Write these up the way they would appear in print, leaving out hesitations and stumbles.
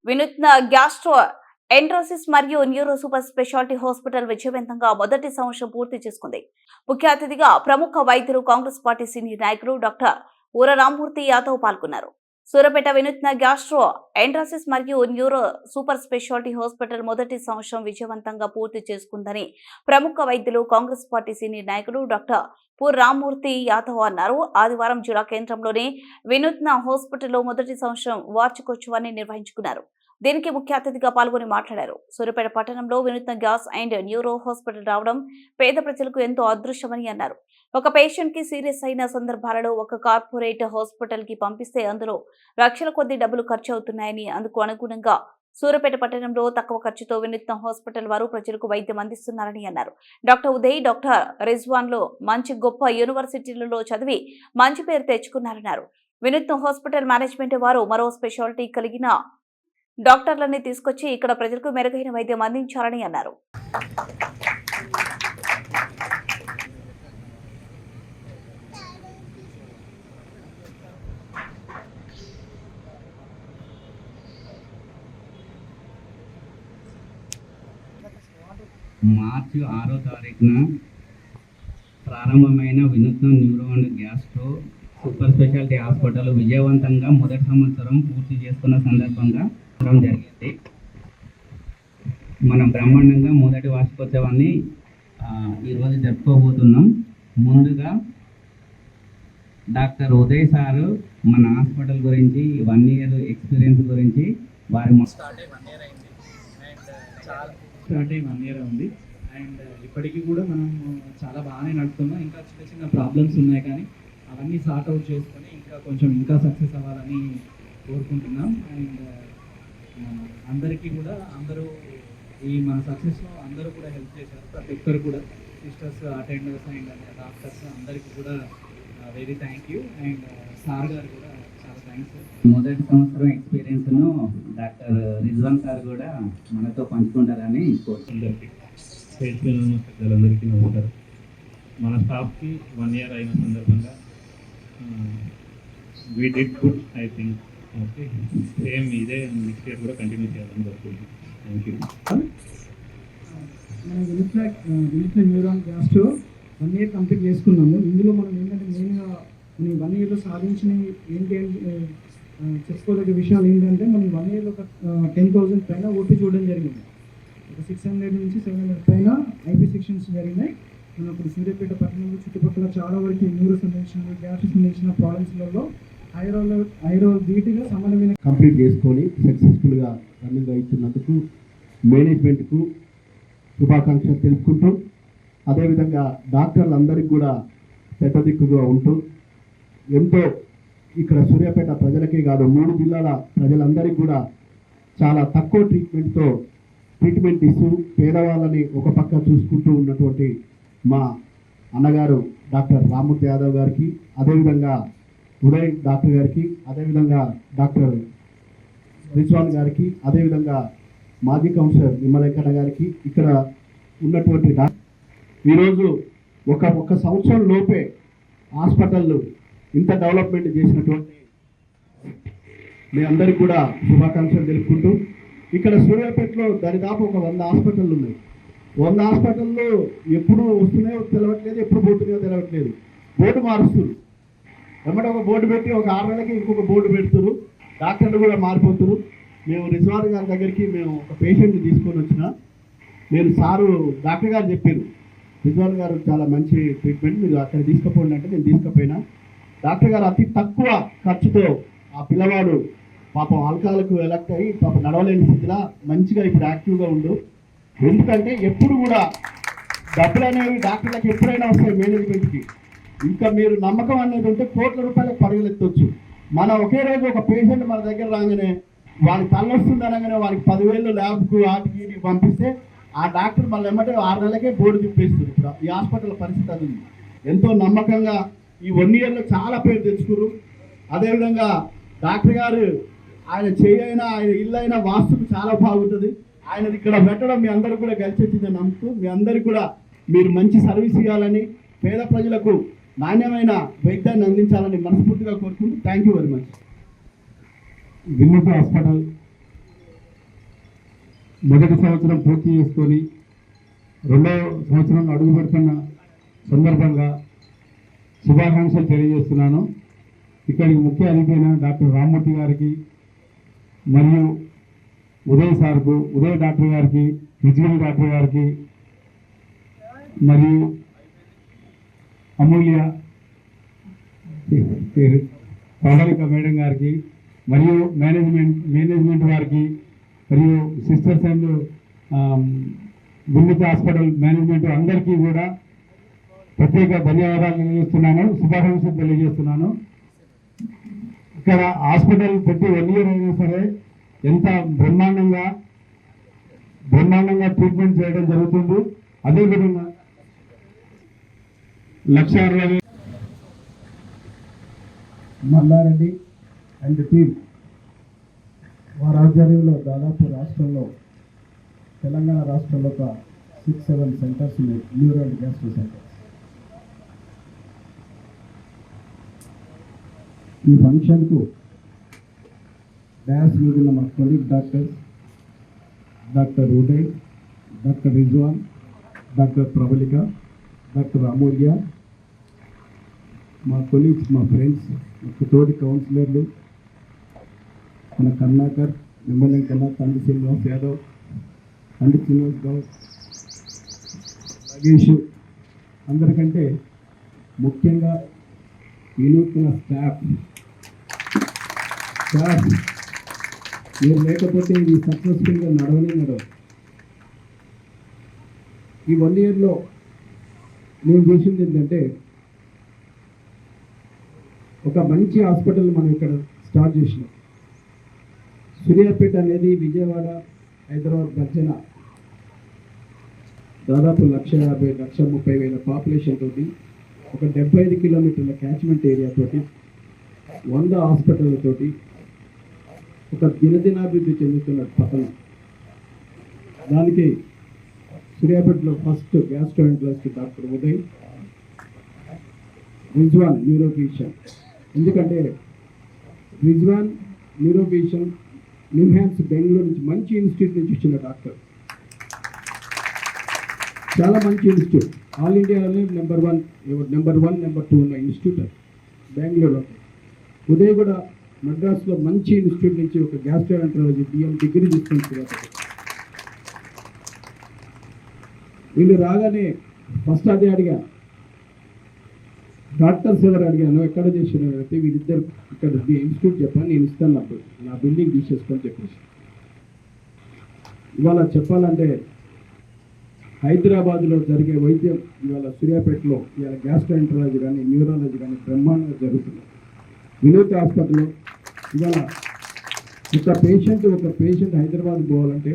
వినూత్న గ్యాస్ట్రో ఎంట్రోసిస్ మరియు neuro super speciality hospital విజయవంతంగా మొదటి సంవత్సరం పూర్తి చేసుకుంది. ముఖ్య అతిథిగా ప్రముఖ వైద్యులు కాంగ్రెస్ పార్టీ సీనియర్ నాయకులు డాక్టర్ ఊర రామ్మూర్తి యాదవ్ పాల్గొన్నారు. సూర్యాపేట వినూత్న గ్యాస్ట్రో ఎంట్రోసిస్ మరియు న్యూరో సూపర్ స్పెషాలిటీ హాస్పిటల్ మొదటి సంవత్సరం విజయవంతంగా పూర్తి చేసుకుందని ప్రముఖ వైద్యులు కాంగ్రెస్ పార్టీ సీనియర్ నాయకులు డాక్టర్ పూర్ రామ్మూర్తి యాదవ్ అన్నారు. ఆదివారం జిల్లా కేంద్రంలోని వినూత్న హాస్పిటల్లో మొదటి సంవత్సరం వార్షికోత్సవాన్ని నిర్వహించుకున్నారు. దీనికి ముఖ్య అతిథిగా పాల్గొని మాట్లాడారు. సూర్యాపేట పట్టణంలో వినూత్న గ్యాస్ అండ్ న్యూరో హాస్పిటల్ రావడం పేద ప్రజలకు ఎంతో అదృష్టమని అన్నారు. ఒక పేషెంట్ కి సీరియస్ అయిన సందర్భాలలో ఒక కార్పొరేట్ హాస్పిటల్ కి పంపిస్తే అందులో లక్షల కొద్ది డబ్బులు ఖర్చు అవుతున్నాయని, అందుకు అనుగుణంగా సూర్యాపేట పట్టణంలో తక్కువ ఖర్చుతో వినూత్న హాస్పిటల్ వారు ప్రజలకు వైద్యం అందిస్తున్నారని అన్నారు. డాక్టర్ ఉదయ్, డాక్టర్ రిజ్వాన్ లో మంచి గొప్ప యూనివర్సిటీలలో చదివి మంచి పేరు తెచ్చుకున్నారన్నారు. వినూత్న హాస్పిటల్ మేనేజ్మెంట్ వారు మరో స్పెషాలిటీ కలిగిన డాక్టర్లని తీసుకొచ్చి ఇక్కడ ప్రజలకు మెరుగైన వైద్యం అందించాలని అన్నారు. మార్చి 6వ తారీఖున ప్రారంభమైన వినూత్న neuro and gastro super speciality hospital విజయవంతంగా మొదటి సంవత్సరం పూర్తి చేసుకున్న సందర్భంగా జరిగింది. మనం బ్రహ్మాండంగా మొదటి వార్షికోత్సవాన్ని ఈరోజు జరుపుకోబోతున్నాం. ముందుగా డాక్టర్ ఉదయ్ సారు మన హాస్పిటల్ గురించి 1 year ఎక్స్పీరియన్స్ గురించి వారి స్టార్ట్ అయ్యి 1 year అయింది అండ్ 1 year ఉంది అండ్ ఇప్పటికీ కూడా మనం చాలా బాగానే నడుపుతున్నాం. ఇంకా చిన్న చిన్న ప్రాబ్లమ్స్ ఉన్నాయి కానీ అవన్నీ సార్ట్ అవుట్ చేసుకొని ఇంకా సక్సెస్ అవ్వాలని కోరుకుంటున్నాం. అండ్ అందరికీ కూడా అందరూ ఈ మన సక్సెస్లో అందరూ కూడా హెల్ప్ చేశారు. ప్రతి ఒక్కరు కూడా సిస్టర్స్, అటెండర్స్ అండ్ డాక్టర్స్ అందరికీ కూడా very thank you. And sir గారు కూడా చాలా థ్యాంక్స్. మొదటి సంవత్సరం ఎక్స్పీరియన్స్ను డాక్టర్ రిజ్వాన్ సార్ కూడా మనతో పంచుకుంటారని కోరుకుంటారు. పెద్దలందరికీ నమస్కారం. మన స్టాఫ్కి 1 year అయిన సందర్భంగా we did good I think. Okay, same ఇదే నెక్స్ట్ ఇయర్ కూడా కంటిన్యూ చేయాలని కోరుకుంటున్నాం. Thank you. మనం వినూత్న neuro and gastro 1 year complete చేసుకున్నాము. ఇందులో మనం ఏంటంటే మెయిన్గా మనం 1 yearలో సాధించిన ఏంటి చెప్పుకోదగ్గ విషయాలు ఏంటంటే మనం 1 yearలో ఒక 10,000 పైన ఓపీ చూడడం జరిగింది. ఒక 600 నుంచి 700 పైన ఐపీ సెక్షన్స్ జరిగినాయి. మనం ఇప్పుడు సూర్యాపేట పట్టణంలో చుట్టుపక్కల చాలా వరకు న్యూరో సంబంధించిన గ్యాస్ట్రో సంబంధించిన ప్రాబ్లమ్స్లలో ధీటుగా సమానమైన కంప్లీట్ చేసుకొని సక్సెస్ఫుల్గా రన్నింగ్ అవుతున్నందుకు మేనేజ్మెంట్కు శుభాకాంక్షలు తెలుపుకుంటూ, అదేవిధంగా డాక్టర్లందరికీ కూడా పెద్ద దిక్కుగా ఉంటూ ఎంతో ఇక్కడ సూర్యాపేట ప్రజలకే కాదు 3 జిల్లాల ప్రజలందరికీ కూడా చాలా తక్కువ ట్రీట్మెంట్ ఇస్తూ పేదవాళ్ళని ఒక పక్క చూసుకుంటూ ఉన్నటువంటి మా అన్నగారు డాక్టర్ రామ్మూర్తి యాదవ్ గారికి, అదేవిధంగా ఉదయ్ డాక్టర్ గారికి, అదేవిధంగా డాక్టర్ రిజ్వాన్ గారికి, అదేవిధంగా మాజీ కౌన్సిలర్ నిమ్మలెంకన్న గారికి, ఇక్కడ ఉన్నటువంటి ఈరోజు ఒక సంవత్సరం లోపే హాస్పిటల్ ఇంత డెవలప్మెంట్ చేసినటువంటి మీ అందరికీ కూడా శుభాకాంక్షలు తెలుపుకుంటూ, ఇక్కడ సూర్యాపేటలో దరిదాపు ఒక 100 హాస్పిటళ్ళు ఉన్నాయి. 100 హాస్పిటల్లో ఎప్పుడు వస్తున్నాయో తెలవట్లేదు, ఎప్పుడు పోతున్నాయో తెలవట్లేదు. బోర్డు మారుస్తారు, వెంబడి ఒక బోర్డు పెట్టి ఒక 6 నెలలకి ఇంకొక బోర్డు పెడుతున్నారు. డాక్టర్లు కూడా మారిపోతున్నారు. మేము రిజ్వాన్ గారి దగ్గరికి ఒక పేషెంట్ని తీసుకొని వచ్చిన నేను సారు డాక్టర్ గారు చెప్పారు, రిజ్వాన్ గారు చాలా మంచి ట్రీట్మెంట్, మీరు అక్కడ తీసుకుపోండి అంటే నేను తీసుకుపోయినా. డాక్టర్ గారు అతి తక్కువ ఖర్చుతో ఆ పిల్లవాడు పాపం ఆల్కహాల్కు ఎలక్ట్ అయ్యి పాపం నడవలేని స్థితిలో మంచిగా ఇప్పుడు యాక్టివ్గా ఉండు. ఎందుకంటే ఎప్పుడు కూడా డబ్బులు అనేవి డాక్టర్లకు ఎప్పుడైనా వస్తాయి మేనేజ్మెంట్కి. ఇంకా మీరు నమ్మకం అనేది ఉంటే కోట్ల రూపాయలకు పరుగులెత్తవచ్చు. మనం ఒకే రోజు ఒక పేషెంట్ మన దగ్గర రాగానే వాడికి తలొస్తుంది అనగానే వాడికి 10,000 ల్యాబ్కు వాటికి వీటికి పంపిస్తే ఆ డాక్టర్ మళ్ళీ ఏమంటే 6 నెలలకే బోర్డు తిప్పేస్తారు. ఇప్పుడు ఈ హాస్పిటల్ పరిస్థితి అది ఉంది. ఎంతో నమ్మకంగా ఈ 1 yearలో చాలా పేరు తెచ్చుకున్నారు. అదేవిధంగా డాక్టర్ గారు ఆయన చేయైనా ఆయన ఇల్లు అయినా వాస్తుకు చాలా బాగుంటుంది. ఆయనది ఇక్కడ పెట్టడం మీ అందరూ కూడా కలిసి వచ్చిందని నమ్ముతూ, మీ అందరికీ కూడా మీరు మంచి సర్వీస్ ఇవ్వాలని, పేద ప్రజలకు నాణ్యమైన వైద్యాన్ని అందించాలని మనస్ఫూర్తిగా కోరుకుంటూ థ్యాంక్ యూ వెరీ మచ్. వినూత్న హాస్పిటల్ మొదటి సంవత్సరం పూర్తి చేసుకొని రెండవ సంవత్సరంలో అడుగు పెడుతున్న సందర్భంగా శుభాకాంక్షలు తెలియజేస్తున్నాను. ఇక్కడికి ముఖ్య అతిథైన డాక్టర్ రామ్మూర్తి గారికి మరియు ఉదయ్ డాక్టర్ గారికి, విజయ్ డాక్టర్ గారికి మరియు అమూల్య ప్రవళిక మేడం గారికి మరియు మేనేజ్మెంట్ వారికి మరియు సిస్టర్స్ అండ్ గుండె హాస్పిటల్ మేనేజ్మెంట్ అందరికీ కూడా ప్రత్యేక ధన్యవాదాలు తెలియజేస్తున్నాను, శుభాకాంక్షలు తెలియజేస్తున్నాను. ఇక్కడ హాస్పిటల్ పెట్టి 1 year అయినా సరే ఎంత బ్రహ్మాండంగా ట్రీట్మెంట్ చేయడం జరుగుతుంది. అదేవిధంగా 1,60,000 మల్లారెడ్డి అండ్ టీమ్ వారి ఆధ్వర్యంలో దాదాపు రాష్ట్రంలో తెలంగాణ రాష్ట్రంలో ఒక 6-7 సెంటర్స్ ఉన్నాయి, న్యూరో అండ్ గ్యాస్ట్రో సెంటర్స్. ఈ ఫంక్షన్కు డ్యాన్స్ మీద ఉన్న మా colleague doctors doctor Uday, doctor Rizwan, doctor Pravalika, doctor Amulya, మా కొలీగ్స్, మా ఫ్రెండ్స్, మా తోటి కౌన్సిలర్లు, మన కర్ణాకర్, నిమ్మలం కన్నా, తండ్రి శ్రీనివాస్ యాదవ్, తండ్రి శ్రీనివాస్ గౌడ్, నాగేష్, అందరికంటే ముఖ్యంగా వినూత్న స్టాఫ్ మీరు లేకపోతే ఇది సక్సెస్ఫుల్గా నడవదు. ఈ 1 yearలో నేను చూసింది ఏంటంటే ఒక మంచి హాస్పిటల్ మనం ఇక్కడ స్టార్ట్ చేసినాం. సూర్యాపేట అనేది విజయవాడ, హైదరాబాద్ గర్జన దాదాపు 1,50,000-1,30,000 పాపులేషన్ తోటి, ఒక 75 కిలోమీటర్ల క్యాచ్మెంట్ ఏరియా తోటి, 100 హాస్పిటళ్లతోటి ఒక దినదినాభివృద్ధి చెందుతున్న పట్టణం. దానికి సూర్యాపేటలో first gastroenterologist doctor Uday, Rizwan neurophysician. ఎందుకంటే రిజ్వాన్ న్యూరోఫిజిషియన్ నిమ్హాన్స్ బెంగళూరు నుంచి మంచి ఇన్స్టిట్యూట్ నుంచి వచ్చిన డాక్టర్, చాలా మంచి ఇన్స్టిట్యూట్, ఆల్ ఇండియాలోనే నెంబర్ 1, నెంబర్ 2 ఉన్న ఇన్స్టిట్యూట్ బెంగళూరులో. ఉదయ్ కూడా మద్రాసులో మంచి ఇన్స్టిట్యూట్ నుంచి ఒక గ్యాస్ట్రోఎంట్రాలజీ BM డిగ్రీ తీసుకొని వీళ్ళు రాగానే ఫస్ట్ అదే అడిగా, డాక్టర్స్ ఎవరు అడిగాను, ఎక్కడ చేసిన అయితే వీళ్ళిద్దరు ఇక్కడ ఇన్స్టిట్యూట్ చెప్పాను, నేను ఇస్తాను నా బిల్డింగ్ తీసేసుకొని చెప్పేసి. ఇవాళ చెప్పాలంటే హైదరాబాద్లో జరిగే వైద్యం ఇవాళ సూర్యాపేటలో ఇవాళ గ్యాస్ట్రోఎంట్రాలజీ కానీ న్యూరాలజీ కానీ బ్రహ్మాండంగా జరుగుతుంది. వినూత్ హాస్పిటల్లో ఇవాళ ఒక పేషెంట్ హైదరాబాద్ పోవాలంటే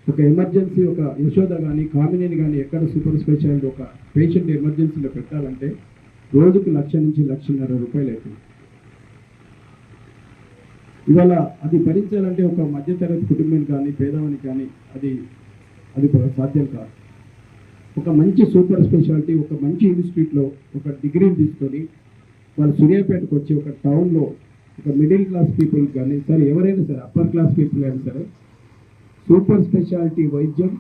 ఒక ఎమర్జెన్సీ, ఒక యశోద కానీ కామినేని కానీ ఎక్కడ సూపర్ స్పెషాలిటీ ఒక పేషెంట్ ఎమర్జెన్సీలో పెట్టాలంటే రోజుకు 1,00,000 నుంచి 1,50,000 రూపాయలు అవుతుంది. ఇవాళ అది భరించాలంటే ఒక మధ్యతరగతి కుటుంబం కానీ పేదవానికి కానీ అది సాధ్యం కాదు. ఒక మంచి సూపర్ స్పెషాలిటీ, ఒక మంచి ఇన్స్టిట్యూట్లో ఒక డిగ్రీని తీసుకొని వాళ్ళు సూర్యాపేటకు వచ్చి ఒక టౌన్లో ఒక మిడిల్ క్లాస్ పీపుల్ కానీ సరే, ఎవరైనా సరే, అప్పర్ క్లాస్ పీపుల్ అయినా సరే, సూపర్ స్పెషాలిటీ వైద్యం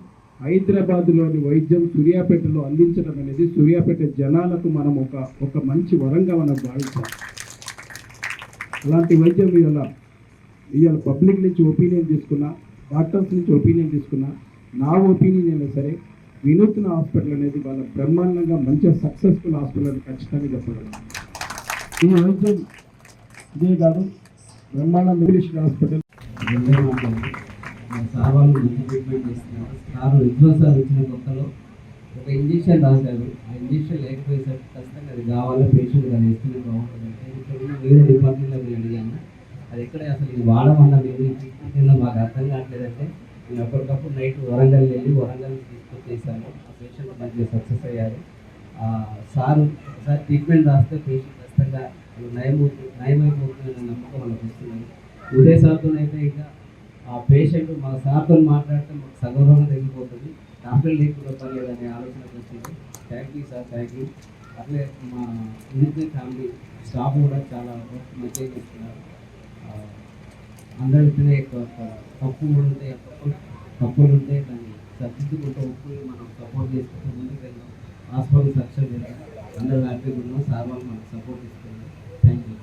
హైదరాబాద్లోని వైద్యం సూర్యాపేటలో అందించడం అనేది సూర్యాపేట జనాలకు మనం ఒక మంచి వరంగా మనం భావిస్తాం. అలాంటి వైద్యం ఇవాళ పబ్లిక్ నుంచి ఒపీనియన్ తీసుకున్నా, డాక్టర్స్ నుంచి ఒపీనియన్ తీసుకున్నా, నా ఒపీనియన్ అయినా సరే వినూత్న హాస్పిటల్ అనేది వాళ్ళ బ్రహ్మాండంగా మంచిగా సక్సెస్ఫుల్ హాస్పిటల్ అని ఖచ్చితంగా చెప్పగలం. ఈ వైద్యం ఇదే కాదు, బ్రహ్మాండం ఇంగ్లీష్ హాస్పిటల్ సార్ వాళ్ళు మంచి ట్రీట్మెంట్ చేస్తున్నారు. సార్ రిజ్వాన్ సార్ వచ్చిన కొత్తలో ఒక ఇంజక్షన్ రాశారు. ఆ ఇంజక్షన్ లేకపోయేసరికి ఖచ్చితంగా అది కావాలా, పేషెంట్ అది వేసుకునే బాగుంటుంది అంటే ఇక్కడ వేరే డిపార్ట్మెంట్లో నేను అడిగాను, అది ఎక్కడ అసలు ఇది వాడమన్నా మేము ఈ ట్రీట్మెంట్ మాకు అర్థం కావట్లేదంటే నేను అప్పటికప్పుడు నైట్ వరంగల్ వెళ్ళి వరంగల్ తీసుకొని చేశాను. ఆ పేషెంట్ మంచిగా సక్సెస్ అయ్యారు. సార్ ఒకసారి ట్రీట్మెంట్ రాస్తే పేషెంట్ ఖచ్చితంగా నయమైపోతుందనే నమ్మకం వాళ్ళకి వస్తుంది. ఉదయ్ సార్తోనైతే ఇంకా ఆ పేషెంట్ మా సార్తో మాట్లాడితే మాకు సగౌరవంగా తగ్గిపోతుంది, డాక్టర్ లేకుండా పర్లేదనే ఆలోచనకు వచ్చింది. Thank you sir, thank you. అట్లే మా ఇంటి ఫ్యామిలీ స్టాఫ్ కూడా చాలా మంచిగా చేస్తున్నారు. అందరికీ ఎక్కువ తప్పు కూడా ఉంటే తప్పులు ఉంటే దాన్ని సర్దిద్దుకుంటూ ఒప్పులు మనం సపోర్ట్ చేసుకుంటూ ముందుకు వెళ్దాం. హాస్పిటల్ సక్సెస్ చేద్దాం. అందరూ హ్యాపీగా ఉన్నాం. సార్ వాళ్ళు మనకు సపోర్ట్ ఇస్తున్నారు. Thank you.